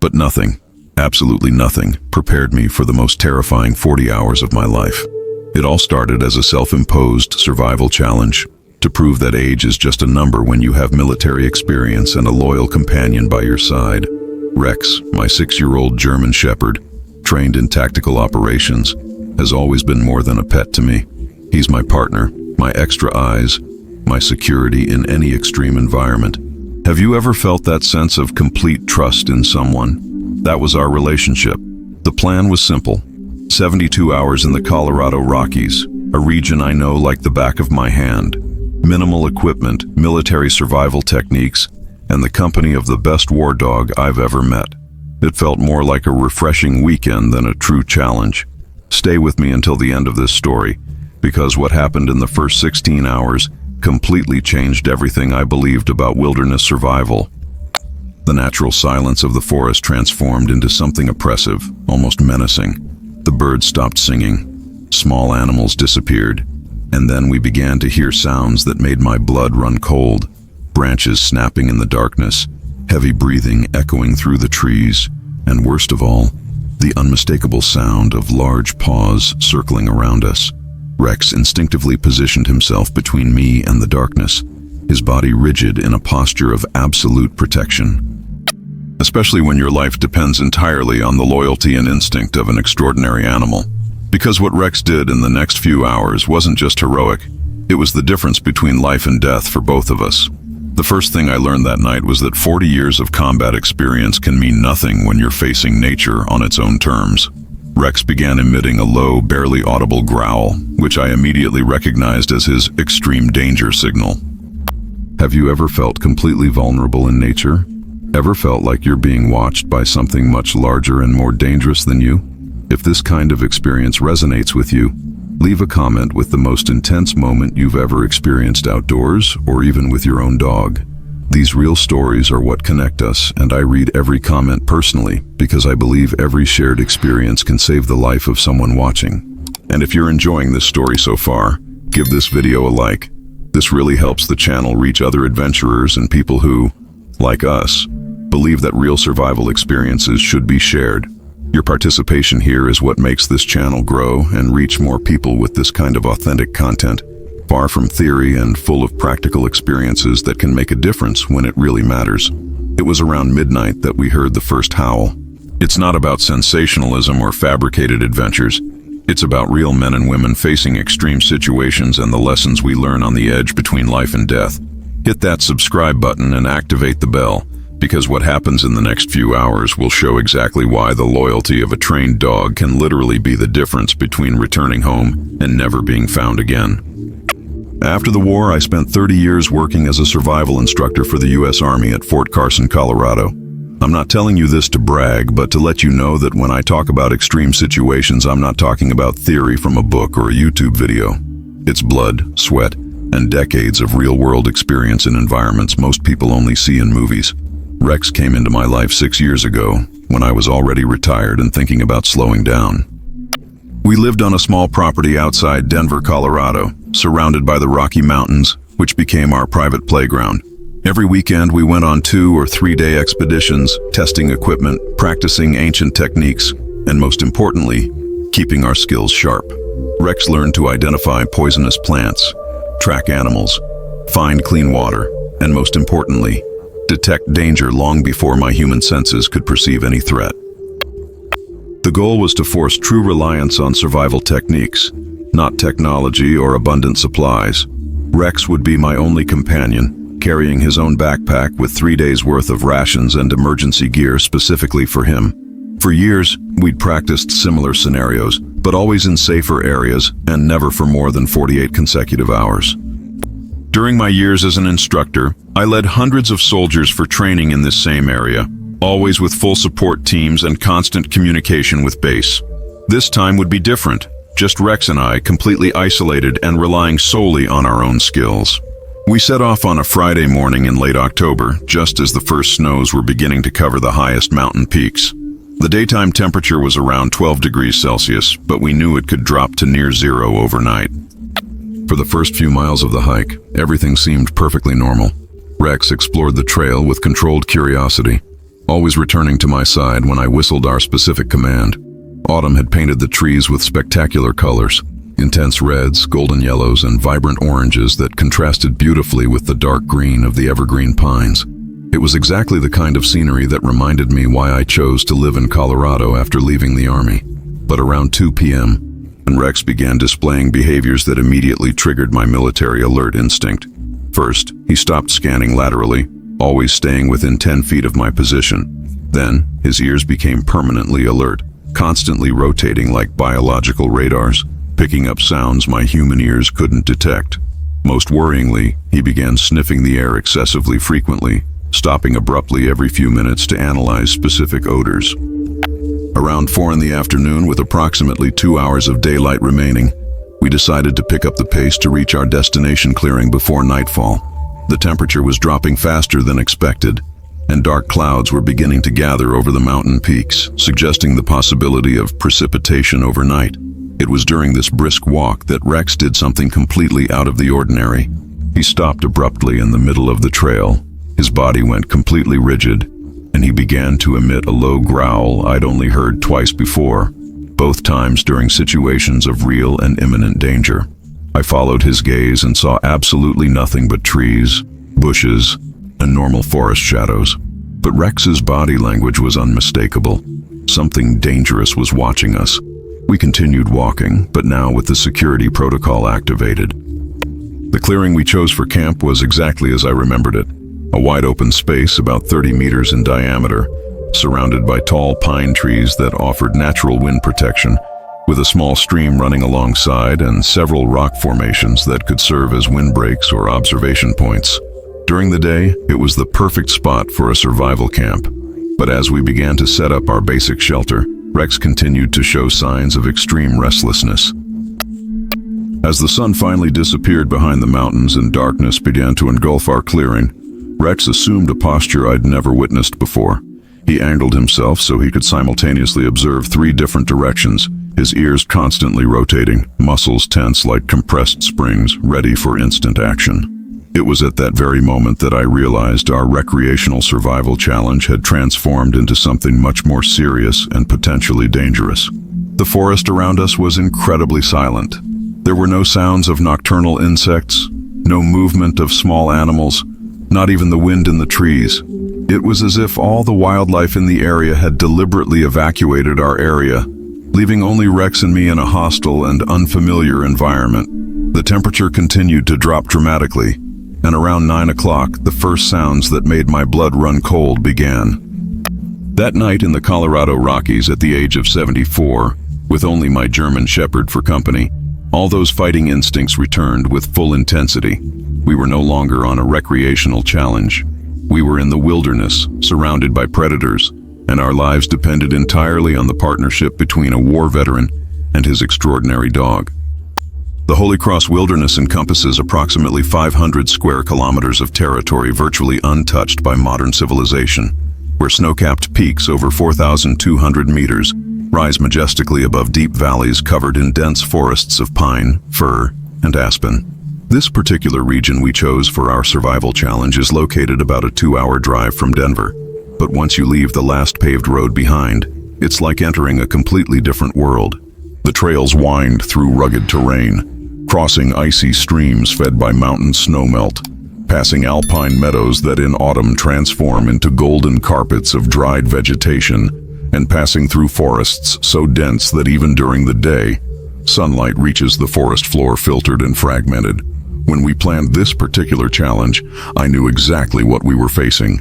But nothing, absolutely nothing, prepared me for the most terrifying 40 hours of my life. It all started as a self-imposed survival challenge to prove that age is just a number when you have military experience and a loyal companion by your side. Rex, my 6-year-old German Shepherd, trained in tactical operations, has always been more than a pet to me. He's my partner, my extra eyes, my security in any extreme environment. Have you ever felt that sense of complete trust in someone? That was our relationship. The plan was simple: 72 hours in the Colorado Rockies, a region I know like the back of my hand. Minimal equipment, military survival techniques, and the company of the best war dog I've ever met. It felt more like a refreshing weekend than a true challenge. Stay with me until the end of this story, because what happened in the first 16 hours completely changed everything I believed about wilderness survival. The natural silence of the forest transformed into something oppressive, almost menacing. The birds stopped singing, small animals disappeared, and then we began to hear sounds that made my blood run cold. Branches snapping in the darkness, heavy breathing echoing through the trees, and worst of all, the unmistakable sound of large paws circling around us. Rex instinctively positioned himself between me and the darkness, his body rigid in a posture of absolute protection. Especially when your life depends entirely on the loyalty and instinct of an extraordinary animal. Because what Rex did in the next few hours wasn't just heroic, it was the difference between life and death for both of us. The first thing I learned that night was that 40 years of combat experience can mean nothing when you're facing nature on its own terms. Rex began emitting a low, barely audible growl, which I immediately recognized as his extreme danger signal. Have you ever felt completely vulnerable in nature? Ever felt like you're being watched by something much larger and more dangerous than you? If this kind of experience resonates with you, leave a comment with the most intense moment you've ever experienced outdoors or even with your own dog. These real stories are what connect us, and I read every comment personally because I believe every shared experience can save the life of someone watching. And if you're enjoying this story so far, give this video a like. This really helps the channel reach other adventurers and people who, like us, believe that real survival experiences should be shared. Your participation here is what makes this channel grow and reach more people with this kind of authentic content, far from theory and full of practical experiences that can make a difference when it really matters. It was around midnight that we heard the first howl. It's not about sensationalism or fabricated adventures. It's about real men and women facing extreme situations and the lessons we learn on the edge between life and death. Hit that subscribe button and activate the bell, because what happens in the next few hours will show exactly why the loyalty of a trained dog can literally be the difference between returning home and never being found again. After the war, I spent 30 years working as a survival instructor for the U.S. Army at Fort Carson, Colorado. I'm not telling you this to brag, but to let you know that when I talk about extreme situations, I'm not talking about theory from a book or a YouTube video. It's blood, sweat, and decades of real-world experience in environments most people only see in movies. Rex came into my life 6 years ago, when I was already retired and thinking about slowing down. We lived on a small property outside Denver, Colorado, surrounded by the Rocky Mountains, which became our private playground. Every weekend we went on 2 or 3 day expeditions, testing equipment, practicing ancient techniques, and most importantly, keeping our skills sharp. Rex learned to identify poisonous plants, track animals, find clean water, and most importantly, detect danger long before my human senses could perceive any threat. The goal was to force true reliance on survival techniques, not technology or abundant supplies. Rex would be my only companion, carrying his own backpack with 3 days' worth of rations and emergency gear specifically for him. For years, we'd practiced similar scenarios, but always in safer areas and never for more than 48 consecutive hours. During my years as an instructor, I led hundreds of soldiers for training in this same area, always with full support teams and constant communication with base. This time would be different, just Rex and I, completely isolated and relying solely on our own skills. We set off on a Friday morning in late October, just as the first snows were beginning to cover the highest mountain peaks. The daytime temperature was around 12 degrees Celsius, but we knew it could drop to near zero overnight. For the first few miles of the hike, everything seemed perfectly normal. Rex explored the trail with controlled curiosity, always returning to my side when I whistled our specific command. Autumn had painted the trees with spectacular colors, intense reds, golden yellows, and vibrant oranges that contrasted beautifully with the dark green of the evergreen pines. It was exactly the kind of scenery that reminded me why I chose to live in Colorado after leaving the Army. But around 2 p.m., Rex began displaying behaviors that immediately triggered my military alert instinct. First, he stopped scanning laterally, always staying within 10 feet of my position. Then, his ears became permanently alert, constantly rotating like biological radars, picking up sounds my human ears couldn't detect. Most worryingly, he began sniffing the air excessively frequently, stopping abruptly every few minutes to analyze specific odors. Around 4 in the afternoon, with approximately 2 hours of daylight remaining, we decided to pick up the pace to reach our destination clearing before nightfall. The temperature was dropping faster than expected, and dark clouds were beginning to gather over the mountain peaks, suggesting the possibility of precipitation overnight. It was during this brisk walk that Rex did something completely out of the ordinary. He stopped abruptly in the middle of the trail. His body went completely rigid, and he began to emit a low growl I'd only heard twice before, both times during situations of real and imminent danger. I followed his gaze and saw absolutely nothing but trees, bushes, and normal forest shadows. But Rex's body language was unmistakable. Something dangerous was watching us. We continued walking, but now with the security protocol activated. The clearing we chose for camp was exactly as I remembered it. A wide open space about 30 meters in diameter, surrounded by tall pine trees that offered natural wind protection, with a small stream running alongside and several rock formations that could serve as windbreaks or observation points. During the day, it was the perfect spot for a survival camp. But as we began to set up our basic shelter, Rex continued to show signs of extreme restlessness. As the sun finally disappeared behind the mountains and darkness began to engulf our clearing, Rex assumed a posture I'd never witnessed before. He angled himself so he could simultaneously observe 3 different directions, his ears constantly rotating, muscles tense like compressed springs, ready for instant action. It was at that very moment that I realized our recreational survival challenge had transformed into something much more serious and potentially dangerous. The forest around us was incredibly silent. There were no sounds of nocturnal insects, no movement of small animals, not even the wind in the trees. It was as if all the wildlife in the area had deliberately evacuated our area, leaving only Rex and me in a hostile and unfamiliar environment. The temperature continued to drop dramatically, and around 9 o'clock, the first sounds that made my blood run cold began. That night in the Colorado Rockies at the age of 74, with only my German Shepherd for company, all those fighting instincts returned with full intensity. We were no longer on a recreational challenge. We were in the wilderness, surrounded by predators, and our lives depended entirely on the partnership between a war veteran and his extraordinary dog. The Holy Cross Wilderness encompasses approximately 500 square kilometers of territory virtually untouched by modern civilization, where snow-capped peaks over 4,200 meters rise majestically above deep valleys covered in dense forests of pine, fir, and aspen. This particular region we chose for our survival challenge is located about a 2-hour drive from Denver. But once you leave the last paved road behind, it's like entering a completely different world. The trails wind through rugged terrain, crossing icy streams fed by mountain snowmelt, passing alpine meadows that in autumn transform into golden carpets of dried vegetation, and passing through forests so dense that even during the day, sunlight reaches the forest floor filtered and fragmented. When we planned this particular challenge, I knew exactly what we were facing.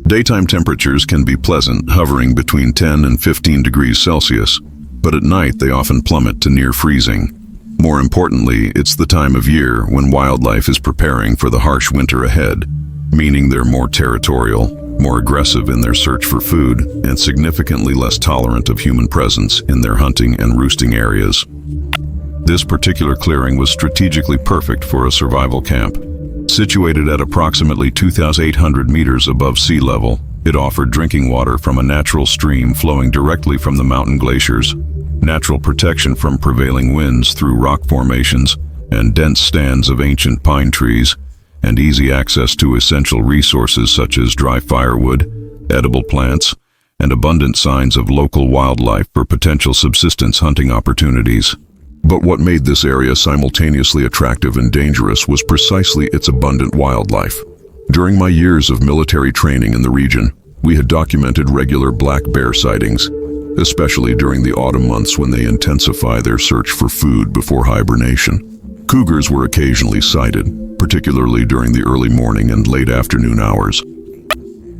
Daytime temperatures can be pleasant, hovering between 10 and 15 degrees Celsius, but at night they often plummet to near freezing. More importantly, it's the time of year when wildlife is preparing for the harsh winter ahead, meaning they're more territorial, more aggressive in their search for food, and significantly less tolerant of human presence in their hunting and roosting areas. This particular clearing was strategically perfect for a survival camp. Situated at approximately 2,800 meters above sea level, it offered drinking water from a natural stream flowing directly from the mountain glaciers, natural protection from prevailing winds through rock formations and dense stands of ancient pine trees, and easy access to essential resources such as dry firewood, edible plants, and abundant signs of local wildlife for potential subsistence hunting opportunities. But what made this area simultaneously attractive and dangerous was precisely its abundant wildlife. During my years of military training in the region, we had documented regular black bear sightings, especially during the autumn months when they intensify their search for food before hibernation. Cougars were occasionally sighted, particularly during the early morning and late afternoon hours.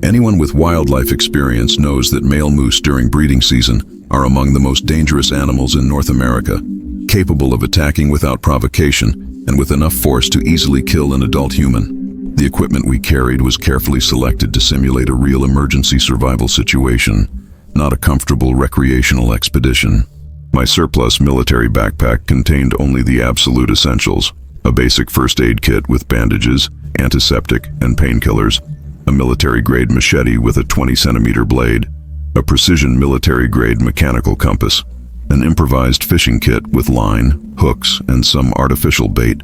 Anyone with wildlife experience knows that male moose during breeding season are among the most dangerous animals in North America, capable of attacking without provocation and with enough force to easily kill an adult human. The equipment we carried was carefully selected to simulate a real emergency survival situation, not a comfortable recreational expedition. My surplus military backpack contained only the absolute essentials: a basic first aid kit with bandages, antiseptic, and painkillers, a military-grade machete with a 20-centimeter blade, a precision military-grade mechanical compass, an improvised fishing kit with line, hooks, and some artificial bait,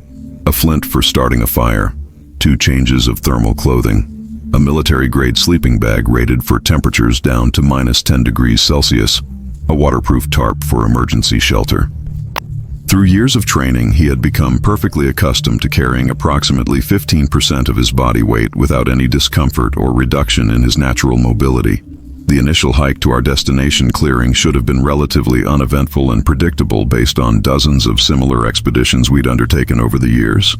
a flint for starting a fire, 2 changes of thermal clothing, a military-grade sleeping bag rated for temperatures down to -10 degrees Celsius, a waterproof tarp for emergency shelter. Through years of training, he had become perfectly accustomed to carrying approximately 15% of his body weight without any discomfort or reduction in his natural mobility. The initial hike to our destination clearing should have been relatively uneventful and predictable based on dozens of similar expeditions we'd undertaken over the years.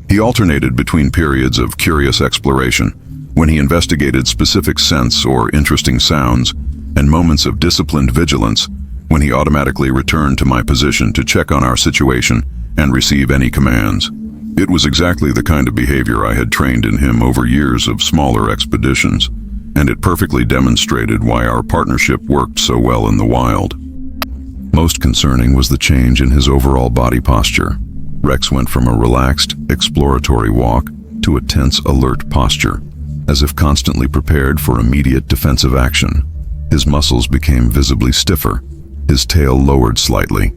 He alternated between periods of curious exploration, when he investigated specific scents or interesting sounds, and moments of disciplined vigilance, when he automatically returned to my position to check on our situation and receive any commands. It was exactly the kind of behavior I had trained in him over years of smaller expeditions, and it perfectly demonstrated why our partnership worked so well in the wild. Most concerning was the change in his overall body posture. Rex went from a relaxed, exploratory walk to a tense, alert posture, as if constantly prepared for immediate defensive action. His muscles became visibly stiffer, his tail lowered slightly,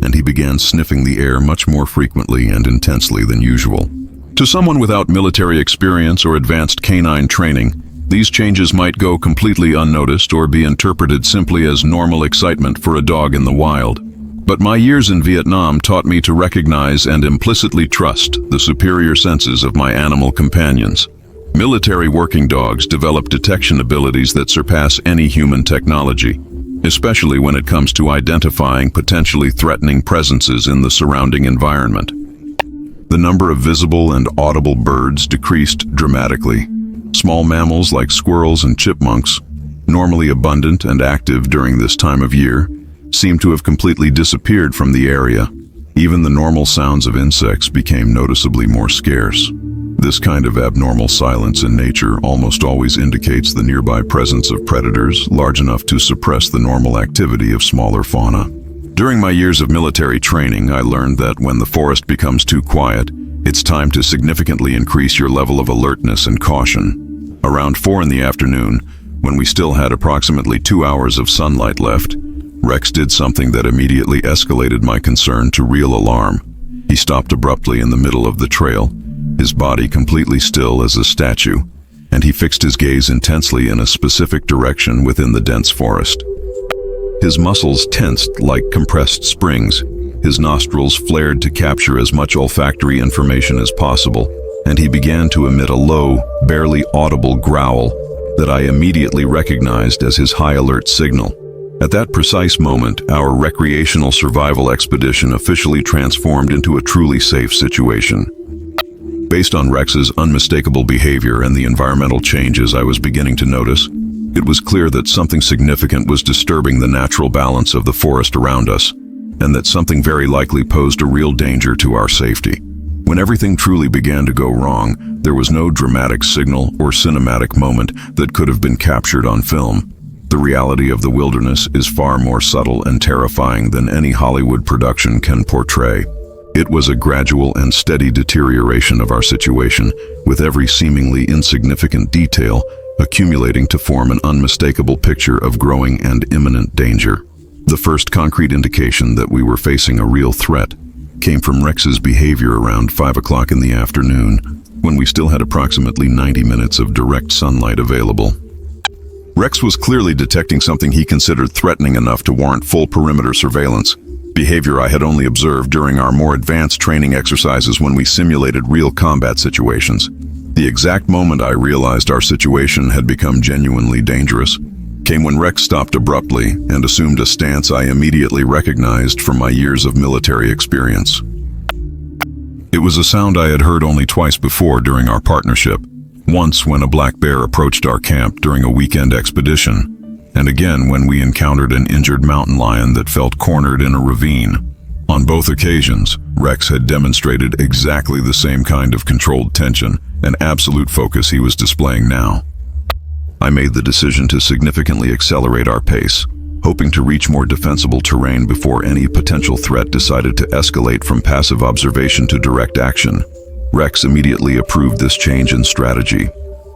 and he began sniffing the air much more frequently and intensely than usual. To someone without military experience or advanced canine training, these changes might go completely unnoticed or be interpreted simply as normal excitement for a dog in the wild. But my years in Vietnam taught me to recognize and implicitly trust the superior senses of my animal companions. Military working dogs develop detection abilities that surpass any human technology, especially when it comes to identifying potentially threatening presences in the surrounding environment. The number of visible and audible birds decreased dramatically. Small mammals like squirrels and chipmunks, normally abundant and active during this time of year, seemed to have completely disappeared from the area. Even the normal sounds of insects became noticeably more scarce. This kind of abnormal silence in nature almost always indicates the nearby presence of predators large enough to suppress the normal activity of smaller fauna. During my years of military training, I learned that when the forest becomes too quiet, it's time to significantly increase your level of alertness and caution. Around 4 in the afternoon, when we still had approximately 2 hours of sunlight left, Rex did something that immediately escalated my concern to real alarm. He stopped abruptly in the middle of the trail, his body completely still as a statue, and he fixed his gaze intensely in a specific direction within the dense forest. His muscles tensed like compressed springs, his nostrils flared to capture as much olfactory information as possible, and he began to emit a low, barely audible growl that I immediately recognized as his high alert signal. At that precise moment, our recreational survival expedition officially transformed into a truly safe situation. Based on Rex's unmistakable behavior and the environmental changes I was beginning to notice, it was clear that something significant was disturbing the natural balance of the forest around us, and that something very likely posed a real danger to our safety. When everything truly began to go wrong, there was no dramatic signal or cinematic moment that could have been captured on film. The reality of the wilderness is far more subtle and terrifying than any Hollywood production can portray. It was a gradual and steady deterioration of our situation, with every seemingly insignificant detail accumulating to form an unmistakable picture of growing and imminent danger. The first concrete indication that we were facing a real threat came from Rex's behavior around 5 o'clock in the afternoon. when we still had approximately 90 minutes of direct sunlight available. Rex was clearly detecting something he considered threatening enough to warrant full perimeter surveillance, behavior I had only observed during our more advanced training exercises when we simulated real combat situations. The exact moment I realized our situation had become genuinely dangerous came when Rex stopped abruptly and assumed a stance I immediately recognized from my years of military experience. It was a sound I had heard only twice before during our partnership, once when a black bear approached our camp during a weekend expedition, and again when we encountered an injured mountain lion that felt cornered in a ravine. On both occasions, Rex had demonstrated exactly the same kind of controlled tension and absolute focus he was displaying now. I made the decision to significantly accelerate our pace, hoping to reach more defensible terrain before any potential threat decided to escalate from passive observation to direct action. Rex immediately approved this change in strategy,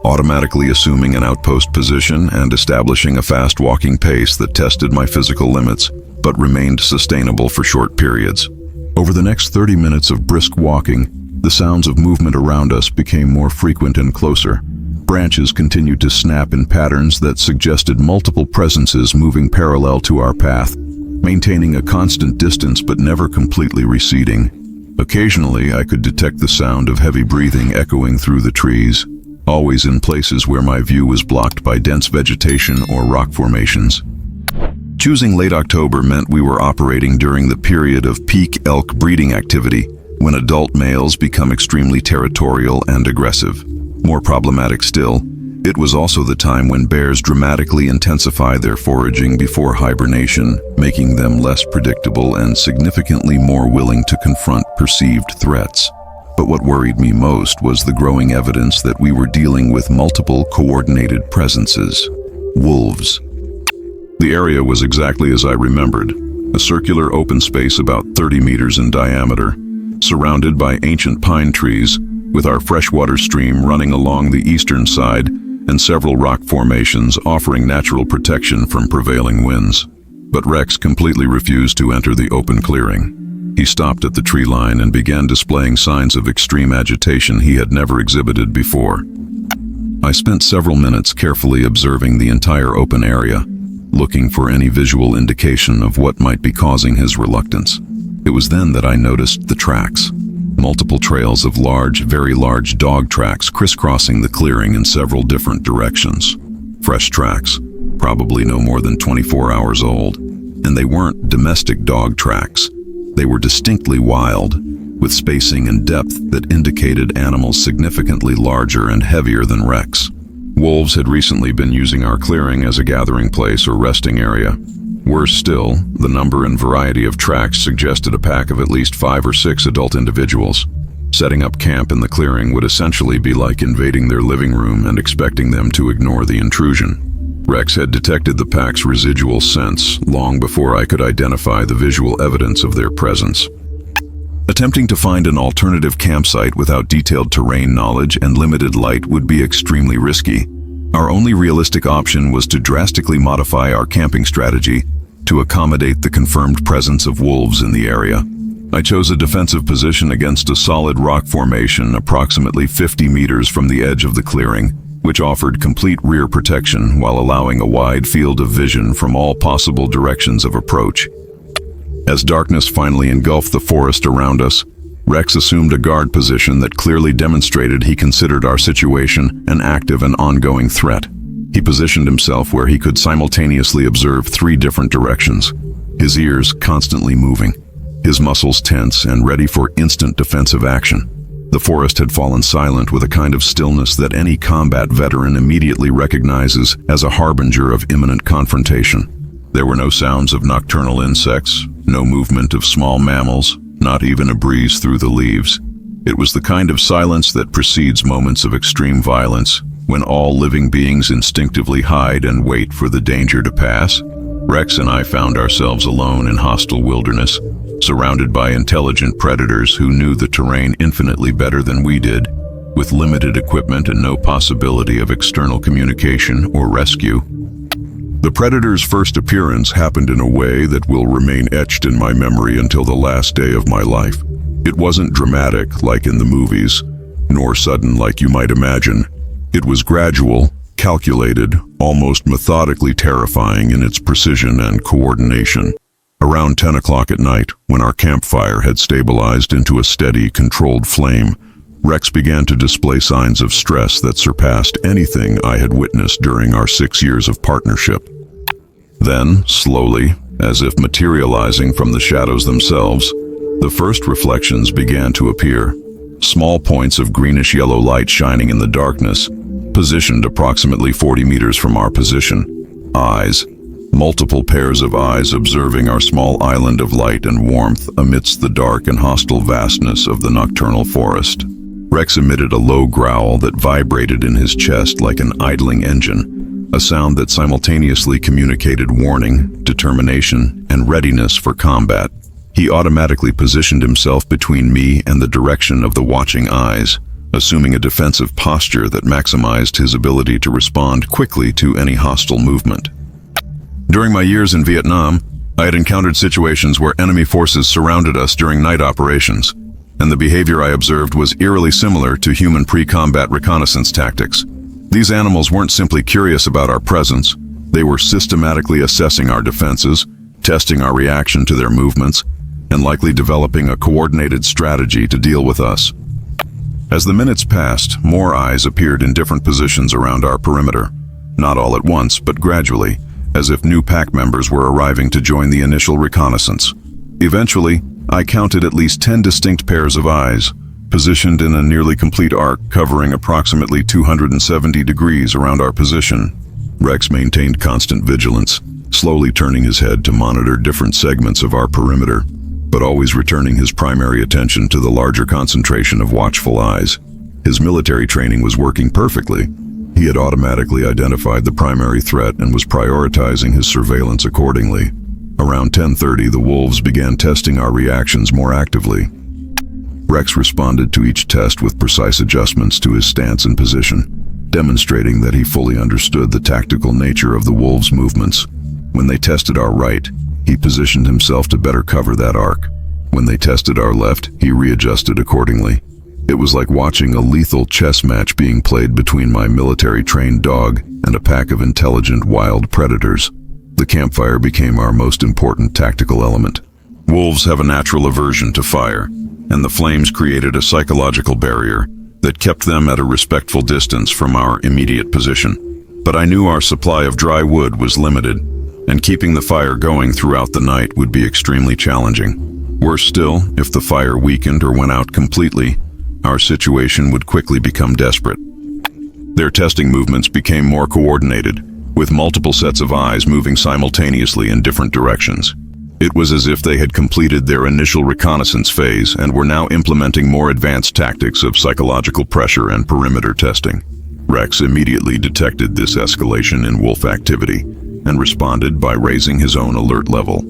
automatically assuming an outpost position and establishing a fast walking pace that tested my physical limits, but remained sustainable for short periods. Over the next 30 minutes of brisk walking, the sounds of movement around us became more frequent and closer. Branches continued to snap in patterns that suggested multiple presences moving parallel to our path, maintaining a constant distance but never completely receding. Occasionally, I could detect the sound of heavy breathing echoing through the trees, always in places where my view was blocked by dense vegetation or rock formations. Choosing late October meant we were operating during the period of peak elk breeding activity, when adult males become extremely territorial and aggressive. More problematic still, it was also the time when bears dramatically intensify their foraging before hibernation, making them less predictable and significantly more willing to confront perceived threats. But what worried me most was the growing evidence that we were dealing with multiple coordinated presences. Wolves. The area was exactly as I remembered, a circular open space about 30 meters in diameter, surrounded by ancient pine trees, with our freshwater stream running along the eastern side and several rock formations offering natural protection from prevailing winds. But Rex completely refused to enter the open clearing. He stopped at the tree line and began displaying signs of extreme agitation he had never exhibited before. I spent several minutes carefully observing the entire open area, looking for any visual indication of what might be causing his reluctance. It was then that I noticed the tracks. Multiple trails of large, very large dog tracks crisscrossing the clearing in several different directions. Fresh tracks, probably no more than 24 hours old, and they weren't domestic dog tracks. They were distinctly wild, with spacing and depth that indicated animals significantly larger and heavier than Rex. Wolves had recently been using our clearing as a gathering place or resting area. Worse still, the number and variety of tracks suggested a pack of at least 5 or 6 adult individuals. Setting up camp in the clearing would essentially be like invading their living room and expecting them to ignore the intrusion. Rex had detected the pack's residual scents long before I could identify the visual evidence of their presence. Attempting to find an alternative campsite without detailed terrain knowledge and limited light would be extremely risky. Our only realistic option was to drastically modify our camping strategy to accommodate the confirmed presence of wolves in the area. I chose a defensive position against a solid rock formation approximately 50 meters from the edge of the clearing, which offered complete rear protection while allowing a wide field of vision from all possible directions of approach. As darkness finally engulfed the forest around us, Rex assumed a guard position that clearly demonstrated he considered our situation an active and ongoing threat. He positioned himself where he could simultaneously observe 3 different directions, his ears constantly moving, his muscles tense and ready for instant defensive action. The forest had fallen silent with a kind of stillness that any combat veteran immediately recognizes as a harbinger of imminent confrontation. There were no sounds of nocturnal insects, no movement of small mammals, not even a breeze through the leaves. It was the kind of silence that precedes moments of extreme violence, when all living beings instinctively hide and wait for the danger to pass. Rex and I found ourselves alone in hostile wilderness, surrounded by intelligent predators who knew the terrain infinitely better than we did, with limited equipment and no possibility of external communication or rescue. The predator's first appearance happened in a way that will remain etched in my memory until the last day of my life. It wasn't dramatic like in the movies. nor sudden like you might imagine. It was gradual, calculated, almost methodically terrifying in its precision and coordination. Around 10 o'clock at night, when our campfire had stabilized into a steady, controlled flame, Rex began to display signs of stress that surpassed anything I had witnessed during our 6 years of partnership. Then, slowly, as if materializing from the shadows themselves, the first reflections began to appear. Small points of greenish-yellow light shining in the darkness, positioned approximately 40 meters from our position. Eyes. Multiple pairs of eyes observing our small island of light and warmth amidst the dark and hostile vastness of the nocturnal forest. Rex emitted a low growl that vibrated in his chest like an idling engine, a sound that simultaneously communicated warning, determination, and readiness for combat. He automatically positioned himself between me and the direction of the watching eyes, assuming a defensive posture that maximized his ability to respond quickly to any hostile movement. During my years in Vietnam, I had encountered situations where enemy forces surrounded us during night operations, and the behavior I observed was eerily similar to human pre-combat reconnaissance tactics. These animals weren't simply curious about our presence, they were systematically assessing our defenses, testing our reaction to their movements, and likely developing a coordinated strategy to deal with us. As the minutes passed, more eyes appeared in different positions around our perimeter, not all at once, but gradually, as if new pack members were arriving to join the initial reconnaissance. Eventually, I counted at least 10 distinct pairs of eyes, positioned in a nearly complete arc covering approximately 270 degrees around our position. Rex maintained constant vigilance, slowly turning his head to monitor different segments of our perimeter, but always returning his primary attention to the larger concentration of watchful eyes. His military training was working perfectly. He had automatically identified the primary threat and was prioritizing his surveillance accordingly. Around 10:30, the wolves began testing our reactions more actively. Rex responded to each test with precise adjustments to his stance and position, demonstrating that he fully understood the tactical nature of the wolves' movements. When they tested our right, he positioned himself to better cover that arc. When they tested our left, he readjusted accordingly. It was like watching a lethal chess match being played between my military-trained dog and a pack of intelligent wild predators. The campfire became our most important tactical element. Wolves have a natural aversion to fire, and the flames created a psychological barrier that kept them at a respectful distance from our immediate position. But I knew our supply of dry wood was limited, and keeping the fire going throughout the night would be extremely challenging. Worse still, if the fire weakened or went out completely, our situation would quickly become desperate. Their testing movements became more coordinated, with multiple sets of eyes moving simultaneously in different directions. It was as if they had completed their initial reconnaissance phase and were now implementing more advanced tactics of psychological pressure and perimeter testing. Rex immediately detected this escalation in wolf activity and responded by raising his own alert level.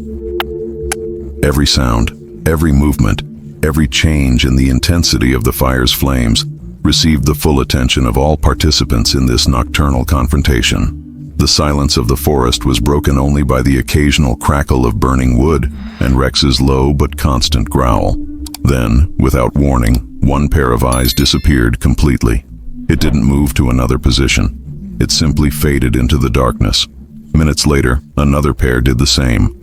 Every sound, every movement, every change in the intensity of the fire's flames received the full attention of all participants in this nocturnal confrontation. The silence of the forest was broken only by the occasional crackle of burning wood and Rex's low but constant growl. Then, without warning, one pair of eyes disappeared completely. It didn't move to another position. It simply faded into the darkness. Minutes later, another pair did the same.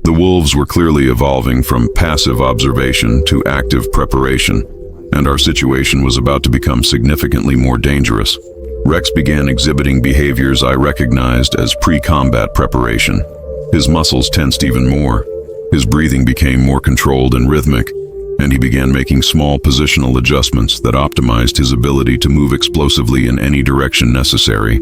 The wolves were clearly evolving from passive observation to active preparation, and our situation was about to become significantly more dangerous. Rex began exhibiting behaviors I recognized as pre-combat preparation. His muscles tensed even more, his breathing became more controlled and rhythmic, and he began making small positional adjustments that optimized his ability to move explosively in any direction necessary.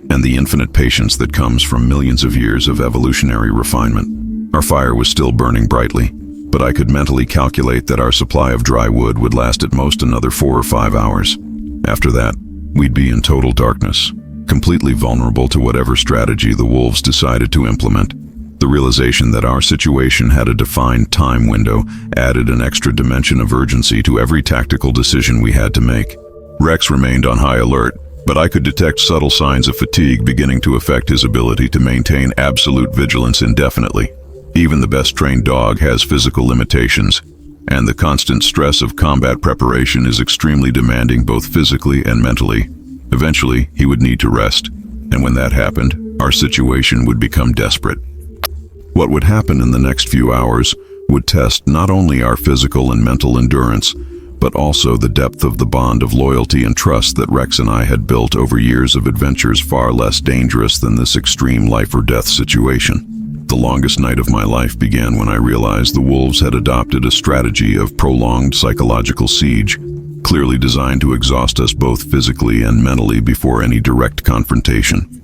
And the infinite patience that comes from millions of years of evolutionary refinement. Our fire was still burning brightly, but I could mentally calculate that our supply of dry wood would last at most another 4 or 5 hours. After that, we'd be in total darkness, completely vulnerable to whatever strategy the wolves decided to implement. The realization that our situation had a defined time window added an extra dimension of urgency to every tactical decision we had to make. Rex remained on high alert, but I could detect subtle signs of fatigue beginning to affect his ability to maintain absolute vigilance indefinitely. Even the best trained dog has physical limitations, and the constant stress of combat preparation is extremely demanding both physically and mentally. Eventually, he would need to rest, and when that happened, our situation would become desperate. What would happen in the next few hours would test not only our physical and mental endurance, but also the depth of the bond of loyalty and trust that Rex and I had built over years of adventures far less dangerous than this extreme life-or-death situation. The longest night of my life began when I realized the wolves had adopted a strategy of prolonged psychological siege, clearly designed to exhaust us both physically and mentally before any direct confrontation.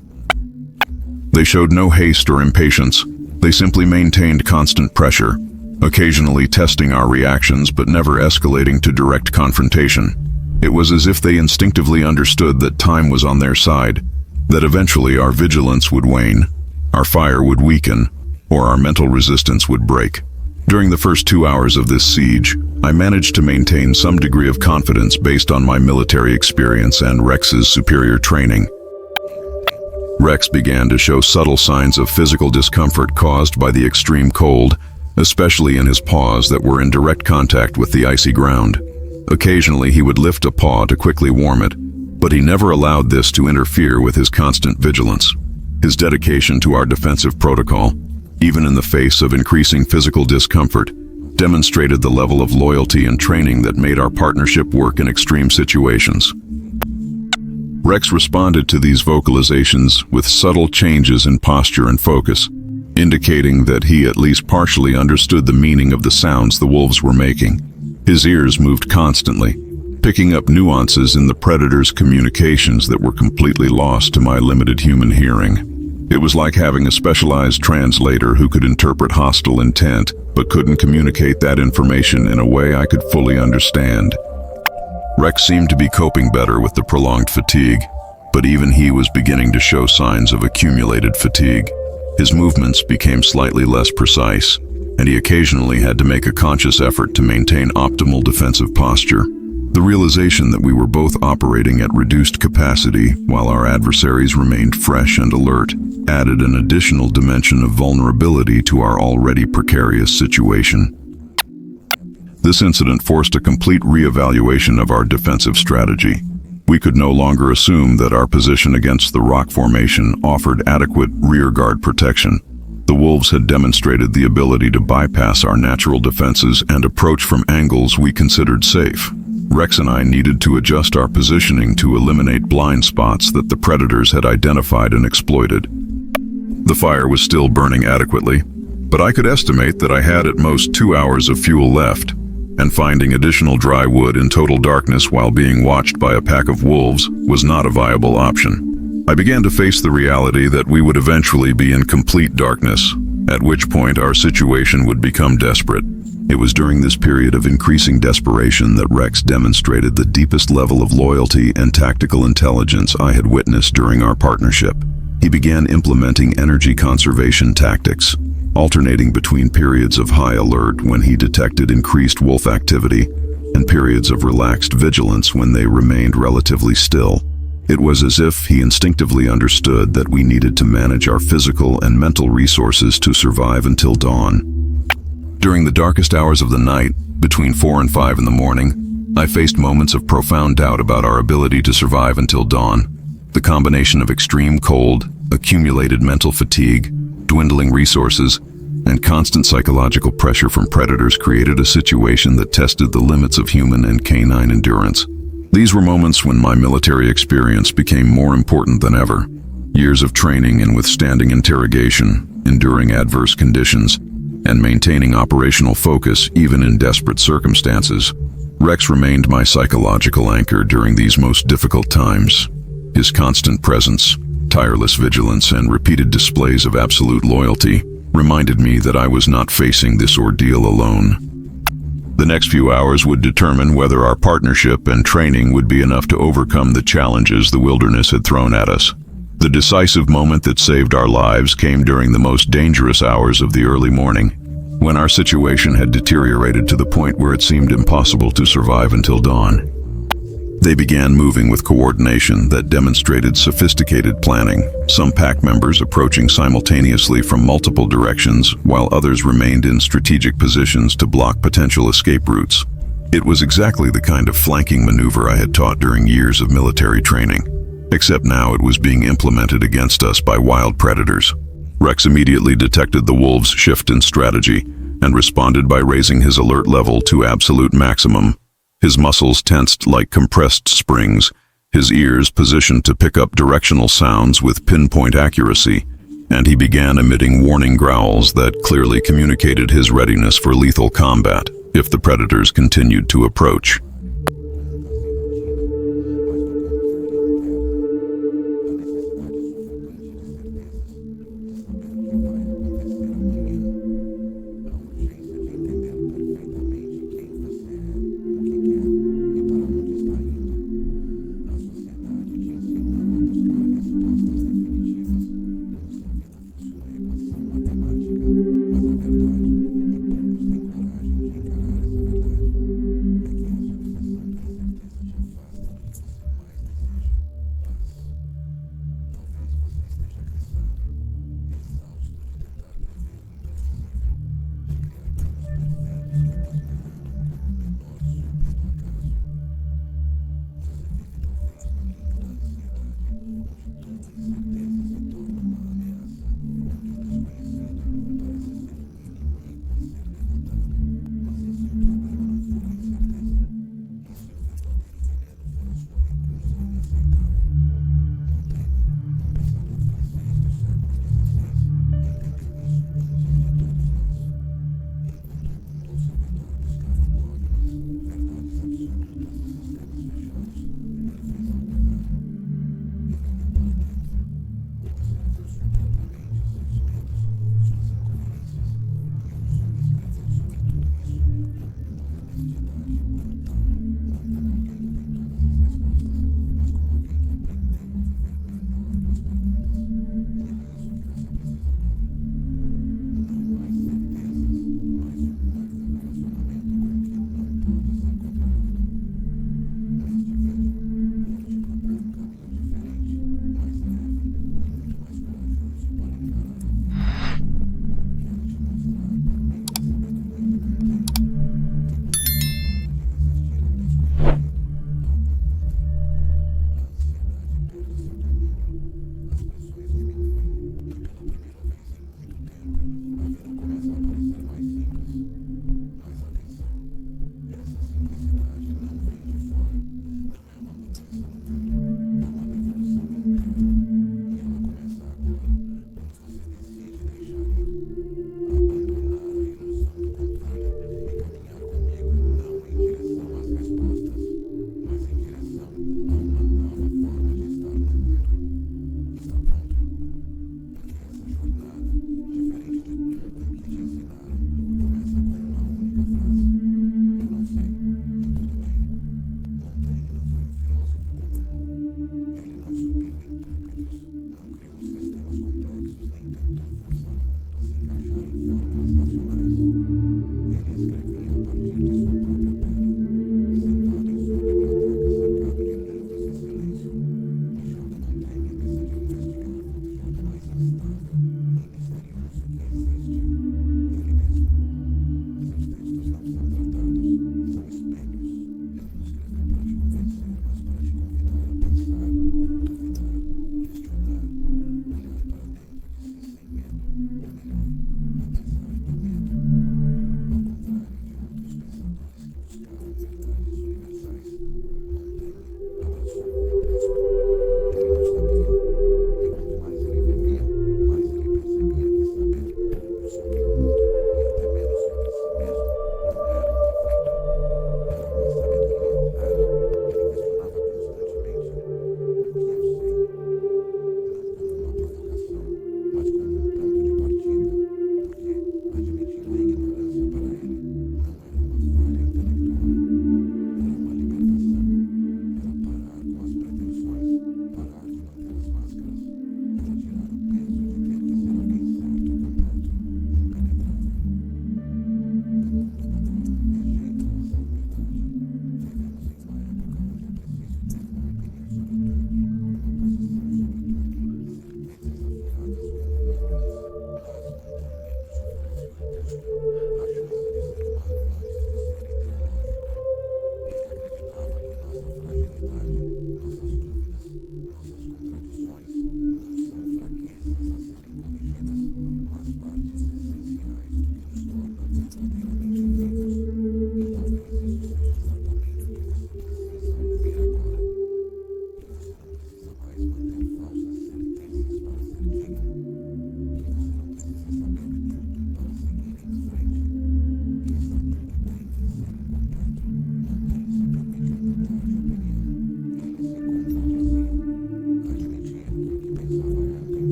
They showed no haste or impatience. They simply maintained constant pressure, occasionally testing our reactions but never escalating to direct confrontation. It was as if they instinctively understood that time was on their side, that eventually our vigilance would wane, our fire would weaken, or our mental resistance would break. During the first 2 hours of this siege, I managed to maintain some degree of confidence based on my military experience and Rex's superior training. Rex began to show subtle signs of physical discomfort caused by the extreme cold, especially in his paws that were in direct contact with the icy ground. Occasionally he would lift a paw to quickly warm it, but he never allowed this to interfere with his constant vigilance. His dedication to our defensive protocol, even in the face of increasing physical discomfort, demonstrated the level of loyalty and training that made our partnership work in extreme situations. Rex responded to these vocalizations with subtle changes in posture and focus, indicating that he at least partially understood the meaning of the sounds the wolves were making. His ears moved constantly, picking up nuances in the predator's communications that were completely lost to my limited human hearing. It was like having a specialized translator who could interpret hostile intent, but couldn't communicate that information in a way I could fully understand. Rex seemed to be coping better with the prolonged fatigue, but even he was beginning to show signs of accumulated fatigue. His movements became slightly less precise, and he occasionally had to make a conscious effort to maintain optimal defensive posture. The realization that we were both operating at reduced capacity while our adversaries remained fresh and alert added an additional dimension of vulnerability to our already precarious situation. This incident forced a complete reevaluation of our defensive strategy. We could no longer assume that our position against the rock formation offered adequate rearguard protection. The wolves had demonstrated the ability to bypass our natural defenses and approach from angles we considered safe. Rex and I needed to adjust our positioning to eliminate blind spots that the predators had identified and exploited. The fire was still burning adequately, but I could estimate that I had at most 2 hours of fuel left, and finding additional dry wood in total darkness while being watched by a pack of wolves was not a viable option. I began to face the reality that we would eventually be in complete darkness, at which point our situation would become desperate. It was during this period of increasing desperation that Rex demonstrated the deepest level of loyalty and tactical intelligence I had witnessed during our partnership. He began implementing energy conservation tactics, alternating between periods of high alert when he detected increased wolf activity and periods of relaxed vigilance when they remained relatively still. It was as if he instinctively understood that we needed to manage our physical and mental resources to survive until dawn. During the darkest hours of the night, between 4 and 5 in the morning, I faced moments of profound doubt about our ability to survive until dawn. The combination of extreme cold, accumulated mental fatigue, dwindling resources, and constant psychological pressure from predators created a situation that tested the limits of human and canine endurance. These were moments when my military experience became more important than ever. Years of training in withstanding interrogation, enduring adverse conditions, and maintaining operational focus even in desperate circumstances. Rex remained my psychological anchor during these most difficult times. His constant presence, tireless vigilance, and repeated displays of absolute loyalty reminded me that I was not facing this ordeal alone. The next few hours would determine whether our partnership and training would be enough to overcome the challenges the wilderness had thrown at us. The decisive moment that saved our lives came during the most dangerous hours of the early morning, when our situation had deteriorated to the point where it seemed impossible to survive until dawn. They began moving with coordination that demonstrated sophisticated planning, some pack members approaching simultaneously from multiple directions, while others remained in strategic positions to block potential escape routes. It was exactly the kind of flanking maneuver I had taught during years of military training, except now it was being implemented against us by wild predators. Rex immediately detected the wolves' shift in strategy and responded by raising his alert level to absolute maximum. His muscles tensed like compressed springs, his ears positioned to pick up directional sounds with pinpoint accuracy, and he began emitting warning growls that clearly communicated his readiness for lethal combat if the predators continued to approach.